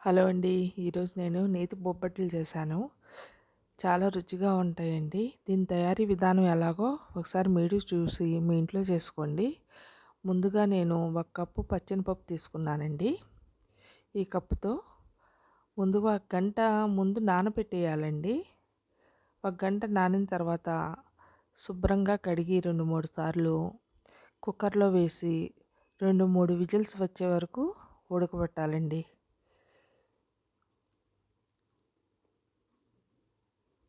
Hello అండి. ఈరోజు నేను నేతి బొబ్బట్లు చేశాను. చాలా రుచిగా ఉంటాయండి. దీని తయారీ విధానం ఎలాగో ఒకసారి మీరు చూసి మీ ఇంట్లో చేసుకోండి. ముందుగా నేను 1 కప్పు పచ్చెనపప్పు తీసుకున్నానండి. ఈ కప్పుతో ముందుగా 1 గంట ముందు నానబెట్టేయాలండి. 1 గంట నానిన తర్వాత శుభ్రంగా కడిగి 2, 3 సార్లు కుక్కర్‌లో వేసి 2, 3 విజిల్స్ వచ్చే వరకు ఉడకబెట్టాలండి.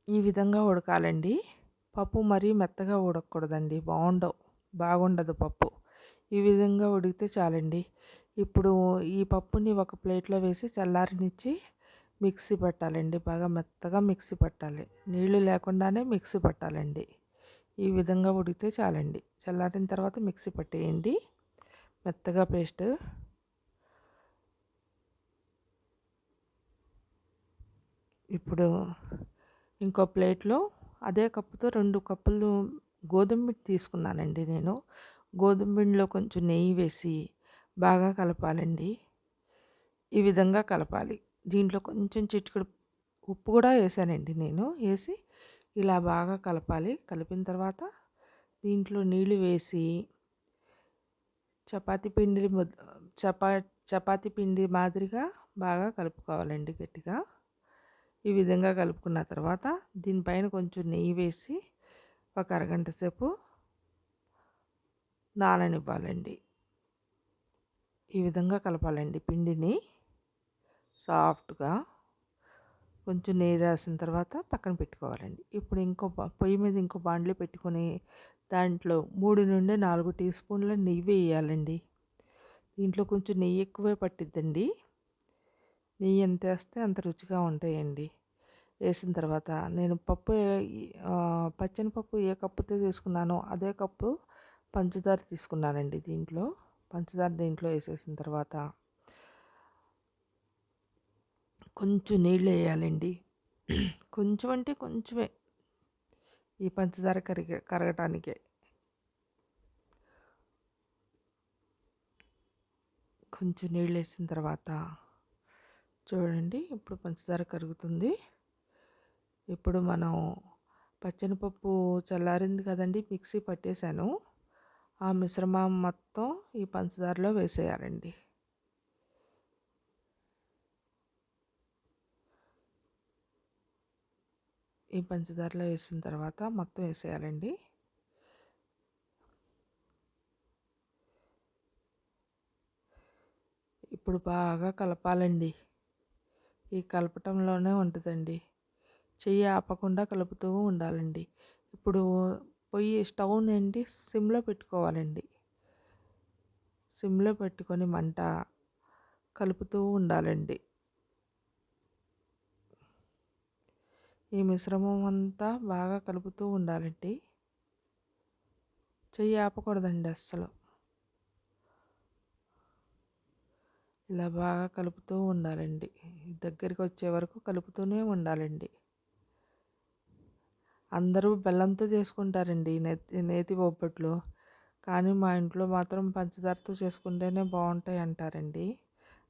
ఈ విధంగా ఉడకాలండి. పప్పు మరీ మెత్తగా ఉడకకూడదండి. బాగుండదు పప్పు. ఈ విధంగా ఉడికితే చాలండి. ఇప్పుడు ఈ పప్పుని ఒక ప్లేట్‌లో వేసి చల్లారనిచ్చి మిక్సీ పట్టాలండి. బాగా మెత్తగా మిక్సీ పట్టాలి. నీళ్లు లేకుండానే మిక్సీ పట్టాలండి. ఈ విధంగా ఉడికితే చాలండి. చల్లారిన తర్వాత మిక్సీ పట్టేయండి. మెత్తగా పేస్ట్. ఇప్పుడు ఇంకో ప్లేట్‌లో అదే కప్పుతో 2 కప్పులు గోధుమ పిండి తీసుకున్నానండి నేను. గోధుమ పిండిలో కొంచెం నెయ్యి వేసి బాగా కలపాలండి. ఈ విధంగా కలపాలి. దీంట్లో కొంచెం చిటికెడు ఉప్పు కూడా వేసానండి నేను. వేసి ఇలా బాగా కలపాలి. కలిపిన తర్వాత దీంట్లో నీళ్లు వేసి చపాతీ పిండి ముద్ద చపా చపాతీ పిండి మాదిరిగా బాగా కలుపుకోవాలండి గట్టిగా. ఈ విధంగా కలుపుకున్న తర్వాత దీనిపైన కొంచెం నెయ్యి వేసి ఒక అరగంట సేపు నాననివ్వాలండి. ఈ విధంగా కలపాలండి పిండిని సాఫ్ట్‌గా. కొంచెం నెయ్యి రాసిన తర్వాత పక్కన పెట్టుకోవాలండి. ఇప్పుడు పొయ్యి మీద ఇంకో బాండ్లీ పెట్టుకొని దాంట్లో 3-4 టీ స్పూన్ల నెయ్యి వేయాలండి. దీంట్లో కొంచెం నెయ్యి ఎక్కువే పట్టిద్దండి. నెయ్యి ఎంత వేస్తే అంత రుచిగా ఉంటాయండి. వేసిన తర్వాత నేను పచ్చెనపప్పు ఏ కప్పుతో తీసుకున్నానో అదే కప్పు పంచదార తీసుకున్నానండి దీంట్లో. పంచదార దీంట్లో వేసేసిన తర్వాత కొంచెం నీళ్ళు వేయాలండి. కొంచెం అంటే కొంచెమే. ఈ పంచదార కరగటానికే. కొంచెం నీళ్ళు వేసిన తర్వాత చూడండి ఇప్పుడు పంచదార కరుగుతుంది. ఇప్పుడు మనం పచ్చెనపప్పు చల్లారింది కదండి, మిక్సీ పట్టేశాను. ఆ మిశ్రమం మొత్తం ఈ పంచదారలో వేసేయాలండి. ఈ పంచదారలో వేసిన తర్వాత మొత్తం వేసేయాలండి. ఇప్పుడు బాగా కలపాలండి. ఈ కలపటంలోనే ఉంటుందండి. చెయ్యి ఆపకుండా కలుపుతూ ఉండాలండి. ఇప్పుడు స్టవ్‌నండి సిమ్‌లో పెట్టుకోవాలండి. సిమ్‌లో పెట్టుకొని మంట కలుపుతూ ఉండాలండి. ఈ మిశ్రమం అంతా బాగా కలుపుతూ ఉండాలండి. చెయ్యి ఆపకూడదండి అస్సలు. ఇలా బాగా కలుపుతూ ఉండాలండి. దగ్గరికి వచ్చే వరకు కలుపుతూనే ఉండాలండి. అందరూ బెల్లంతో చేసుకుంటారండి నేతి బొబ్బట్లు. కానీ మా ఇంట్లో మాత్రం పంచదారతో చేసుకుంటేనే బాగుంటాయి అంటారండి.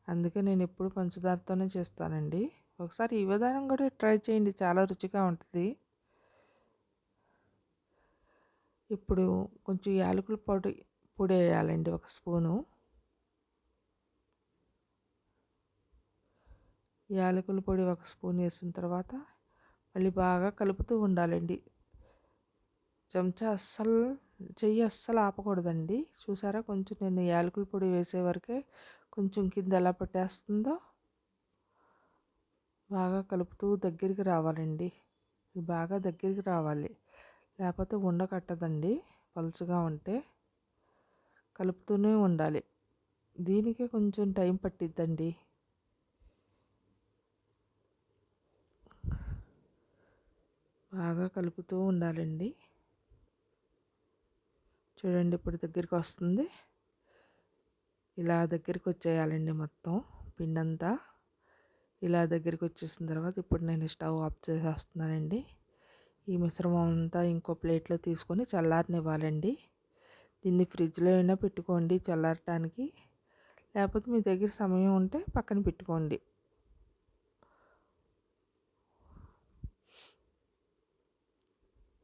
అందుకే నేను ఎప్పుడు పంచదారతోనే చేస్తానండి. ఒకసారి ఈ విధానం కూడా ట్రై చేయండి, చాలా రుచిగా ఉంటుంది. ఇప్పుడు కొంచెం యాలకుల పొడి వేయాలండి 1 స్పూను. యాలకుల పొడి 1 స్పూన్ వేసిన తర్వాత మళ్ళీ బాగా కలుపుతూ ఉండాలండి. చెయ్యి అస్సలు ఆపకూడదండి. చూసారా, కొంచెం నేను యాలకుల పొడి వేసే వరకే కొంచెం కింద ఎలా పట్టేస్తుందో. బాగా కలుపుతూ దగ్గరికి రావాలండి. ఇది బాగా దగ్గరికి రావాలి, లేకపోతే ఉండకట్టదండి పలుచగా ఉంటే. కలుపుతూనే ఉండాలి. దీనికి కొంచెం టైం పట్టిద్దండి. బాగా కలుపుతూ ఉండాలండి. చూడండి ఇప్పుడు దగ్గరికి వస్తుంది. ఇలా దగ్గరికి వచ్చేయాలండి మొత్తం పిండంతా. ఇలా దగ్గరికి వచ్చేసిన తర్వాత ఇప్పుడు నేను స్టవ్ ఆఫ్ చేసేస్తున్నానండి. ఈ మిశ్రమం అంతా ఇంకో ప్లేట్లో తీసుకొని చల్లారనివ్వాలండి. దీన్ని ఫ్రిడ్జ్లో అయినా పెట్టుకోండి చల్లారటానికి. లేకపోతే మీ దగ్గర సమయం ఉంటే పక్కన పెట్టుకోండి.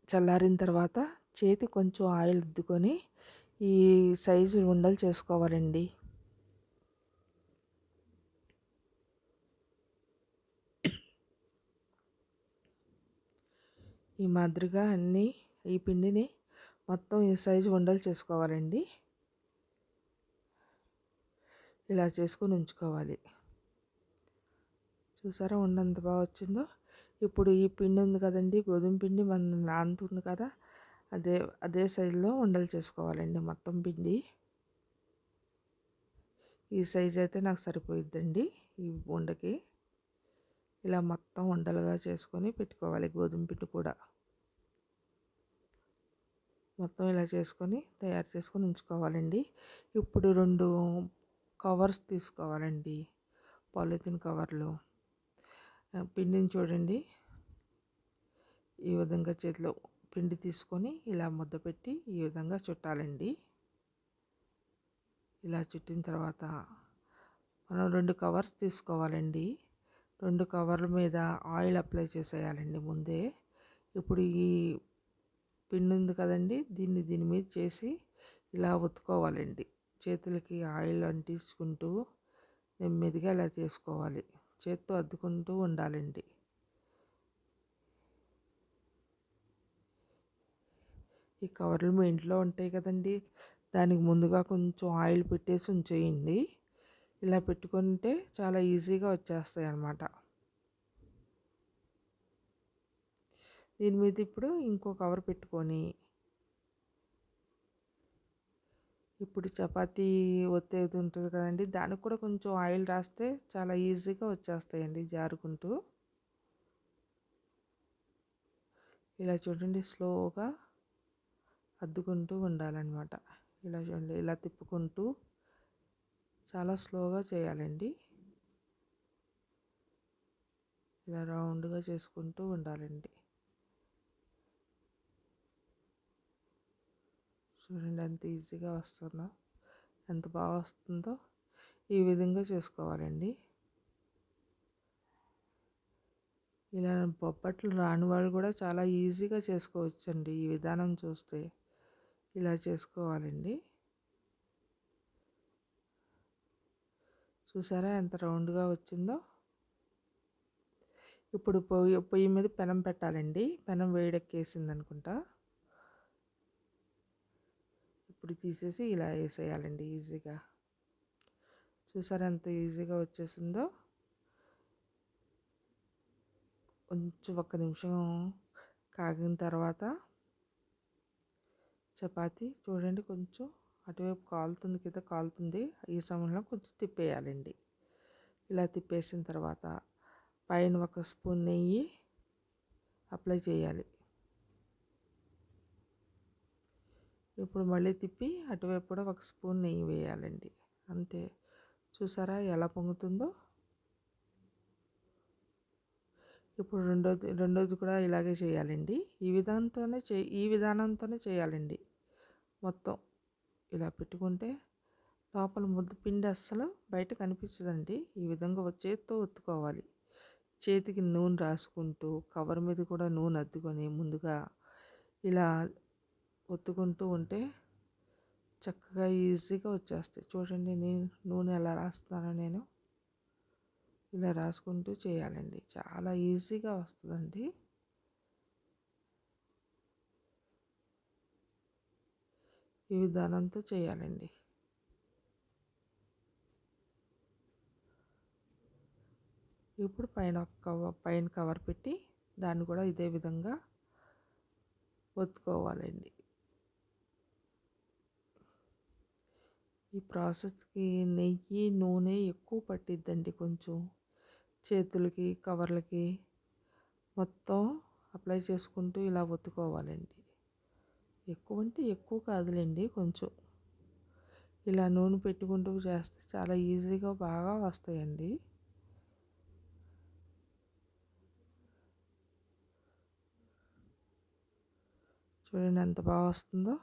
చల్లారిన తర్వాత చేతి కొంచెం ఆయిల్ అద్దుకొని ఈ సైజు ఉండలు చేసుకోవాలండి. ఈ మాదిరిగా ఈ పిండిని మొత్తం ఈ సైజు ఉండలు చేసుకోవాలండి. ఇలా చేసుకొని ఉంచుకోవాలి. చూసారా ఉండ ఎంత బాగా వచ్చిందో. ఇప్పుడు ఈ పిండి ఉంది కదండి, గోధుమ పిండి మన నానుతుంది కదా, అదే అదే సైజులో ఉండలు చేసుకోవాలండి. మొత్తం పిండి ఈ సైజు అయితే నాకు సరిపోయిద్దండి. ఈ ఉండకి ఇలా మొత్తం ఉండలుగా చేసుకొని పెట్టుకోవాలి. గోధుమ పిండి కూడా మొత్తం ఇలా చేసుకొని తయారు చేసుకొని ఉంచుకోవాలండి. ఇప్పుడు 2 కవర్స్ తీసుకోవాలండి, పాలిథిన్ కవర్లు. పిండిని చూడండి, ఈ విధంగా చేతిలో పిండి తీసుకొని ఇలా ముద్ద పెట్టి ఈ విధంగా చుట్టాలండి. ఇలా చుట్టిన తర్వాత మనం 2 కవర్స్ తీసుకోవాలండి. 2 కవర్ల మీద ఆయిల్ అప్లై చేసేయాలండి ముందే. ఇప్పుడు ఈ పిండి ఉంది కదండి, దీని మీద చేసి ఇలా ఒత్తుకోవాలండి. చేతులకి ఆయిల్ అంటించుకుంటూ నెమ్మదిగా ఇలా చేసుకోవాలి. చేత్తో అద్దుకుంటూ ఉండాలండి. ఈ కవర్లు మీ ఇంట్లో ఉంటాయి కదండి, దానికి ముందుగా కొంచెం ఆయిల్ పెట్టేసి ఉంచేయండి. ఇలా పెట్టుకుంటే చాలా ఈజీగా వచ్చేస్తాయి అన్నమాట. దీని మీద ఇప్పుడు ఇంకో కవర్ పెట్టుకొని ఇప్పుడు చపాతీ ఒత్తేది ఉంటుంది కదండి, దానికి కూడా కొంచెం ఆయిల్ రాస్తే చాలా ఈజీగా వచ్చేస్తాయండి జారుకుంటూ. ఇలా చూడండి, స్లోగా అద్దుకుంటూ ఉండాలన్నమాట. ఇలా చూడండి, ఇలా తిప్పుకుంటూ చాలా స్లోగా చేయాలండి. ఇలా రౌండ్గా చేసుకుంటూ ఉండాలండి. చూడండి ఎంత ఈజీగా వస్తుందో, ఎంత బాగా వస్తుందో. ఈ విధంగా చేసుకోవాలండి. ఇలా బొబ్బట్లు రాని వాళ్ళు కూడా చాలా ఈజీగా చేసుకోవచ్చండి. ఈ విధానం చూస్తే ఇలా చేసుకోవాలండి. చూసారా ఎంత రౌండ్గా వచ్చిందో. ఇప్పుడు పొయ్యి మీద పెనం పెట్టాలండి. పెనం వేడెక్కేసింది అనుకుంటా. ఇప్పుడు తీసేసి ఇలా వేసేయాలండి ఈజీగా. చూసారా ఎంత ఈజీగా వచ్చేసిందో. కొంచెం 1 నిమిషం కాగిన తర్వాత చపాతీ చూడండి, కొంచెం అటువైపు కాలుతుంది కదా, కాలుతుంది. ఈ సమయంలో కొంచెం తిప్పేయాలండి. ఇలా తిప్పేసిన తర్వాత పైన 1 స్పూన్ నెయ్యి అప్లై చేయాలి. ఇప్పుడు మళ్ళీ తిప్పి అటువైపు కూడా 1 స్పూన్ నెయ్యి వేయాలండి. అంతే. చూసారా ఎలా పొంగుతుందో. ఇప్పుడు రెండోది కూడా ఇలాగే చేయాలండి. ఈ విధానంతోనే చేయాలండి. మొత్తం ఇలా పెట్టుకుంటే లోపల ముద్ద పిండి అస్సలు బయట కనిపించదండి. ఈ విధంగా చేత్తో ఒత్తుకోవాలి. చేతికి నూనె రాసుకుంటూ కవర్ మీద కూడా నూనె అద్దుకొని ముందుగా ఇలా ఒత్తుకుంటూ ఉంటే చక్కగా ఈజీగా వచ్చేస్తాయి. చూడండి నూనె ఎలా రాస్తున్నానో నేను. ఇలా రాసుకుంటూ చేయాలండి. చాలా ఈజీగా వస్తుందండి. ఈ విధానంతో చేయాలండి. ఇప్పుడు పైన కవర్ పెట్టి దాన్ని కూడా ఇదే విధంగా ఒత్తుకోవాలండి. ఈ ప్రాసెస్కి నెయ్యి నూనె ఎక్కువ పట్టిద్దండి. కొంచెం చేతులకి కవర్లకి మొత్తం అప్లై చేసుకుంటూ ఇలా ఒత్తుకోవాలండి. ఎక్కువ అంటే ఎక్కువ కాదులేండి, కొంచెం ఇలా నూనె పెట్టుకుంటూ చేస్తే చాలా ఈజీగా బాగా వస్తాయండి. చూడండి ఎంత బాగా వస్తుందో.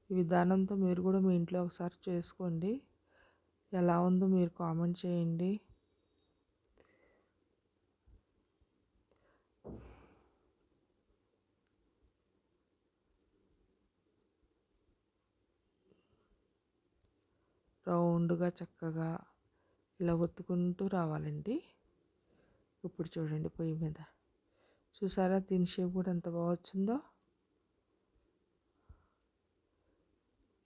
ఈ విధానంతో మీరు కూడా మీ ఇంట్లో ఒకసారి చేసుకోండి. ఎలా ఉందో మీరు కామెంట్ చేయండి. రౌండ్‌గా చక్కగా ఇలా ఒత్తుకుంటూ రావాలండి. ఇప్పుడు చూడండి పొయ్యి మీద. చూసారా దీని షేప్ కూడా ఎంత బాగా వచ్చిందో.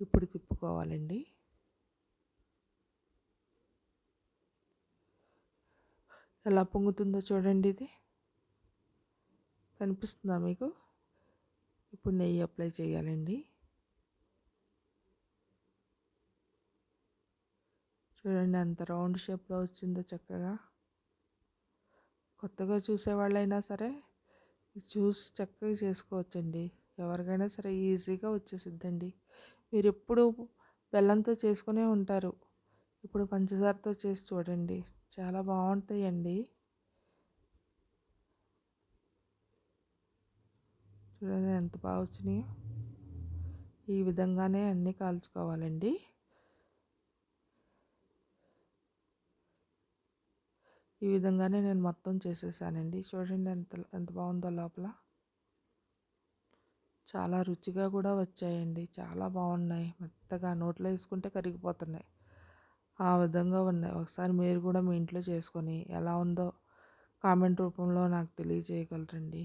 ఇప్పుడు తిప్పుకోవాలండి. ఎలా పొంగుతుందో చూడండి ఇది. కనిపిస్తుందా మీకు? ఇప్పుడు నెయ్యి అప్లై చేయాలండి. చూడండి ఎంత రౌండ్ షేప్‌లో వచ్చిందో చక్కగా. కొత్తగా చూసేవాళ్ళైనా సరే ఇది చూసి చక్కగా చేసుకోవచ్చండి. ఎవరికైనా సరే ఈజీగా వచ్చేసిద్దండి. మీరెప్పుడు బెల్లంతో చేసుకునే ఉంటారు. ఇప్పుడు పంచదారతో చేసి చూడండి. చాలా బావుంటాయండి. చూడండి ఎంత బాగా వచ్చినాయో. ఈ విధంగానే అన్నీ కాల్చుకోవాలండి. ఈ విధంగానే నేను మొత్తం చేసేసానండి. చూడండి ఎంత బాగుందో లోపల. చాలా రుచిగా కూడా వచ్చాయండి. చాలా బాగున్నాయి. మెత్తగా నోట్లో వేసుకుంటే కరిగిపోతున్నాయి. ఆ విధంగా ఉన్నాయి. ఒకసారి మీరు కూడా మీ ఇంట్లో చేసుకొని ఎలా ఉందో కామెంట్ రూపంలో నాకు తెలియజేయగలరండి.